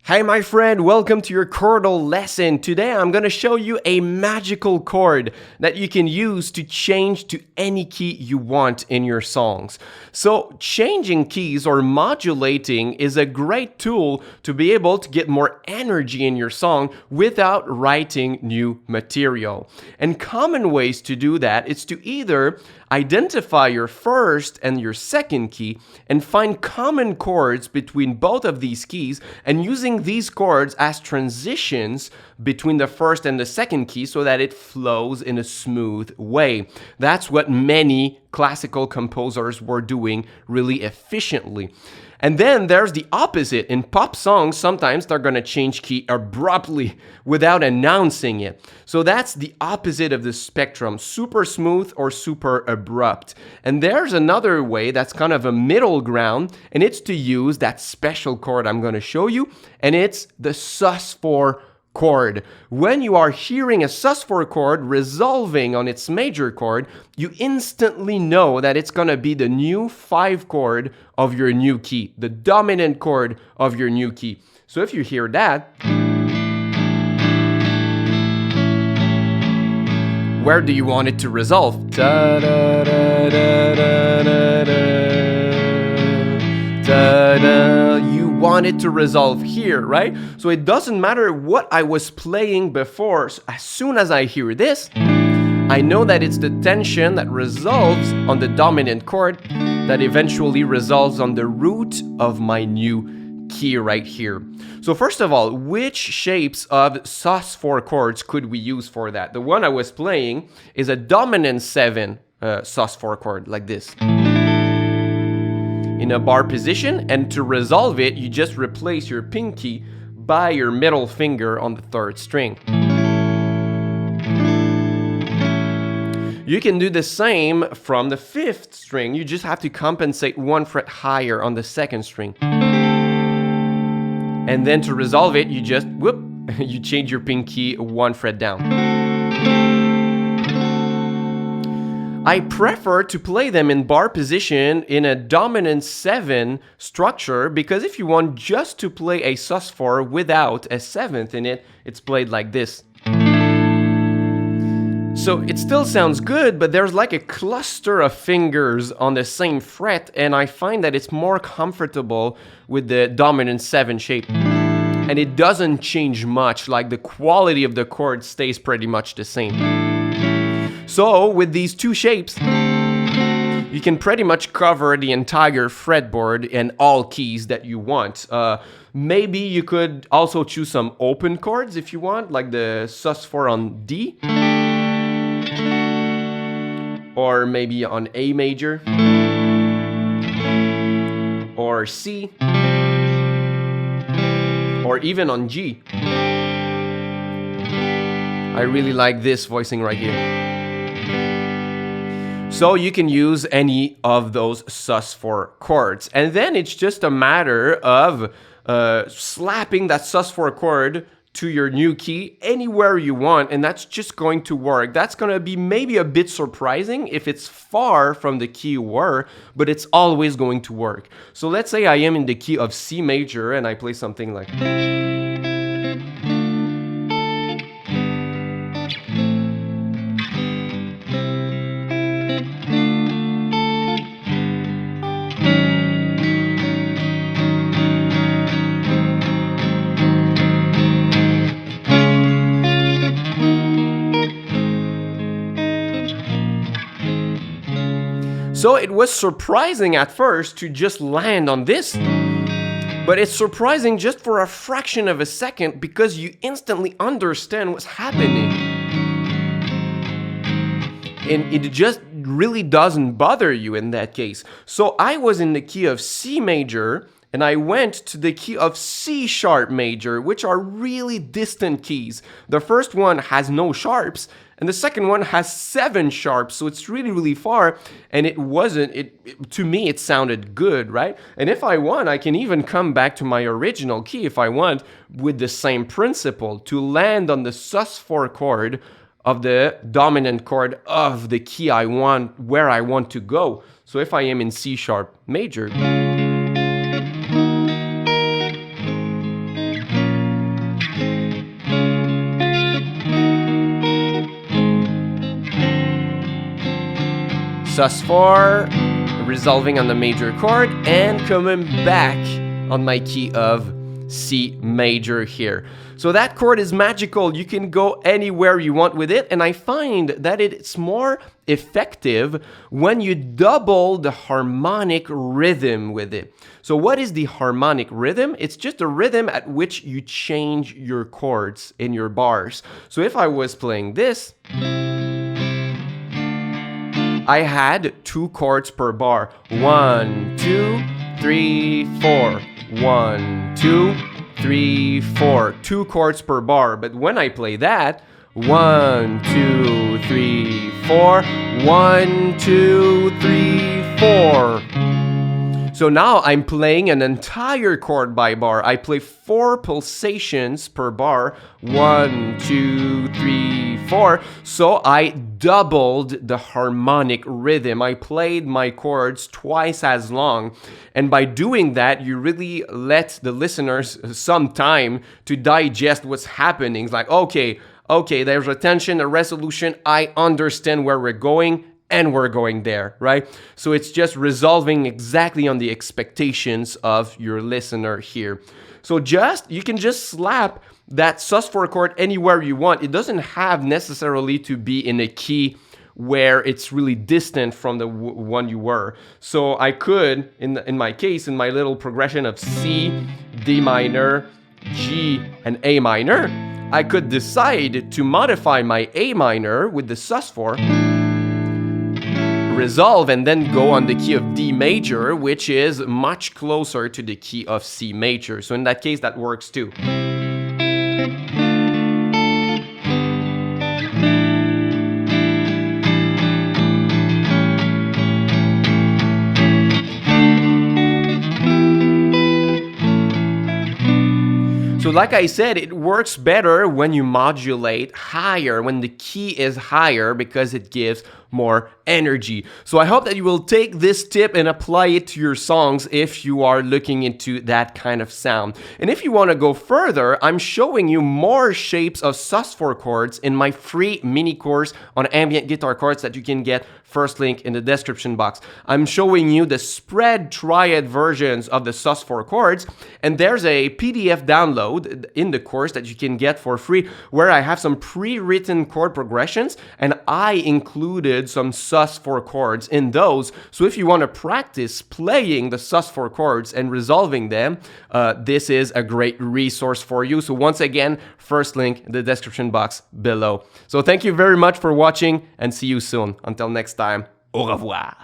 Hi my friend, welcome to your chordal lesson. Today I'm going to show you a magical chord that you can use to change to any key you want in your songs. So changing keys or modulating is a great tool to be able to get more energy in your song without writing new material. And common ways to do that is to either identify your first and your second key and find common chords between both of these keys and using these chords as transitions between the first and the second key so that it flows in a smooth way. That's what many classical composers were doing really efficiently. And then there's the opposite. In pop songs, sometimes they're going to change key abruptly without announcing it. So that's the opposite of the spectrum, super smooth or super abrupt. And there's another way that's kind of a middle ground, and it's to use that special chord I'm going to show you, and it's the sus4 chord. When you are hearing a sus4 chord resolving on its major chord, you instantly know that it's going to be the new 5 chord of your new key, the dominant chord of your new key. So if you hear that, where do you want it to resolve? Da, da, da, da, da, da, da, da. You want it to resolve here, right? So it doesn't matter what I was playing before. So as soon as I hear this, I know that it's the tension that resolves on the dominant chord that eventually resolves on the root of my new key right here. So first of all, which shapes of sus4 chords could we use for that? The one I was playing is a dominant 7 sus4 chord like this, in a bar position, and to resolve it, you just replace your pinky by your middle finger on the 3rd string. You can do the same from the 5th string. You just have to compensate 1 fret higher on the 2nd string. And then to resolve it, you just, you change your pinky 1 fret down. I prefer to play them in bar position in a dominant 7 structure, because if you want just to play a sus4 without a 7th in it, it's played like this. So it still sounds good, but there's like a cluster of fingers on the same fret, and I find that it's more comfortable with the dominant 7 shape. And it doesn't change much, like the quality of the chord stays pretty much the same. So with these two shapes, you can pretty much cover the entire fretboard and all keys that you want. Maybe you could also choose some open chords if you want, like the sus4 on D, or maybe on A major, or C, or even on G. I really like this voicing right here. So you can use any of those sus4 chords. And then it's just a matter of slapping that sus4 chord to your new key anywhere you want, and that's just going to work. That's going to be maybe a bit surprising if it's far from the key you were, but it's always going to work. So let's say I am in the key of C major and I play something like... So it was surprising at first to just land on this, but it's surprising just for a fraction of a second because you instantly understand what's happening. And it just really doesn't bother you in that case. So I was in the key of C major, and I went to the key of C sharp major, which are really distant keys. The first one has no sharps, and the second one has 7 sharps, so it's really, really far, and to me, it sounded good, right? And if I want, I can even come back to my original key if I want, with the same principle, to land on the sus4 chord of the dominant chord of the key I want, where I want to go. So if I am in C sharp major, sus4, resolving on the major chord, and coming back on my key of C major here. So that chord is magical. You can go anywhere you want with it, and I find that it's more effective when you double the harmonic rhythm with it. So what is the harmonic rhythm? It's just a rhythm at which you change your chords in your bars. So if I was playing this, I had 2 chords per bar. 1, 2, 3, 4. 1, 2, 3, 4. 2 chords per bar. But when I play that, 1, 2, 3, 4. 1, 2, 3, 4. So now I'm playing an entire chord by bar. I play 4 pulsations per bar. 1, 2, 3, 4. So I doubled the harmonic rhythm. I played my chords twice as long. And by doing that, you really let the listeners some time to digest what's happening. It's like, okay, there's a tension, a resolution. I understand where we're going. And we're going there, right? So it's just resolving exactly on the expectations of your listener here. So you can just slap that sus4 chord anywhere you want. It doesn't have necessarily to be in a key where it's really distant from the one you were. So I could, in my case, in my little progression of C, D minor, G, and A minor, I could decide to modify my A minor with the sus4, resolve, and then go on the key of D major, which is much closer to the key of C major. So in that case, that works too. So like I said, it works better when you modulate higher, when the key is higher, because it gives more energy. So I hope that you will take this tip and apply it to your songs if you are looking into that kind of sound. And if you want to go further, I'm showing you more shapes of sus4 chords in my free mini course on ambient guitar chords that you can get. First link in the description box. I'm showing you the spread triad versions of the sus4 chords, and there's a PDF download in the course that you can get for free where I have some pre-written chord progressions, and I included some sus4 chords in those. So if you want to practice playing the sus4 chords and resolving them, this is a great resource for you. So once again, first link in the description box below. So thank you very much for watching, and see you soon. Until next time, au revoir.